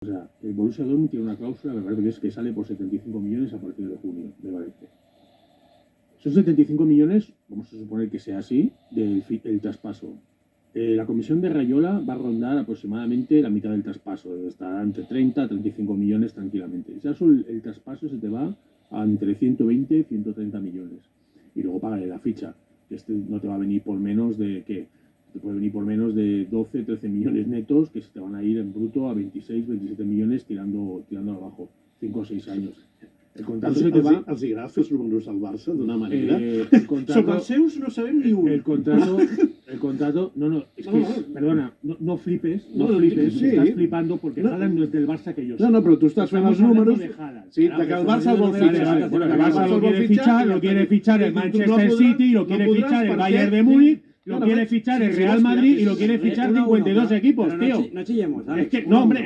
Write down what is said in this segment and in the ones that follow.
O sea, el Borussia Dortmund tiene una cláusula, me parece que es que sale por 75 millones a partir de junio, me parece. Son 75 millones, vamos a suponer que sea así, del traspaso. La comisión de Rayola va a rondar aproximadamente la mitad del traspaso, estará entre 30 a 35 millones tranquilamente. Ya el traspaso se te va a entre 120 y 130 millones. Y luego pagaré la ficha, que no te va a venir por menos de, ¿qué? Te puede venir por menos de 12, 13 millones netos, que se te van a ir en bruto a 26, 27 millones tirando abajo, 5 o 6 años. El contrato se te va... Els agrada fer els números del Barça d'una manera. El contrato, Sobre els seus no sabem ni un. el contrato, no, es que, perdona, no flipes, sí. estás flipando porque Haaland no es del Barça que yo sé. No, però tu estàs fent els números... Sí, de que el Barça el vol fitxar. Bueno, el Barça lo quiere fichar el Manchester City, lo quiere fichar el Bayern de Múnich, lo quiere fichar el Real Madrid y lo quiere fichar 52 equipos, tío. No chillemos, Alex. Es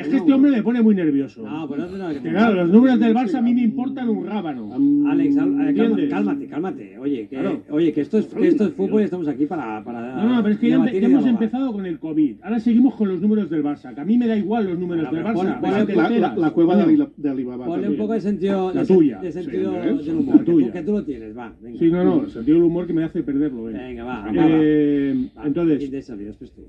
que este hombre me pone muy nervioso. No, pues no. Que claro, los números del Barça a mí me importan un rábano. Alex, ¿Entiendes? cálmate. Oye, Claro. que esto es fútbol y estamos aquí para No, pero es que ya debatir y hemos dialogar. empezado con el COVID. Ahora seguimos con los números del Barça, que a mí me da igual los números del Barça. La cueva de Alibaba. Ponle un poco de sentido, La tuya. de sentido Sí, del humor, la tuya. que tú lo tienes, va. Venga. Sí, no, el sentido del humor que me hace perderlo. Venga, va, acaba. Va, Entonces, y de salir, después tú.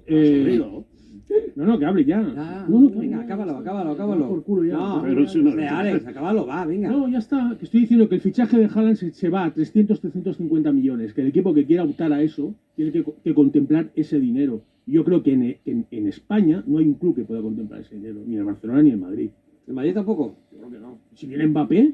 no, que hable ya. Venga, acábalo. Por culo ya. No, Pero si no- Alex, acábalo, va, venga. No, ya está. Que estoy diciendo que el fichaje de Haaland se va a 300, 350 millones. Que el equipo que quiera optar a eso tiene que contemplar ese dinero. Yo creo que en España no hay un club que pueda contemplar ese dinero. Ni en el Barcelona ni en Madrid. ¿En Madrid tampoco? Yo creo que no. Si viene Mbappé,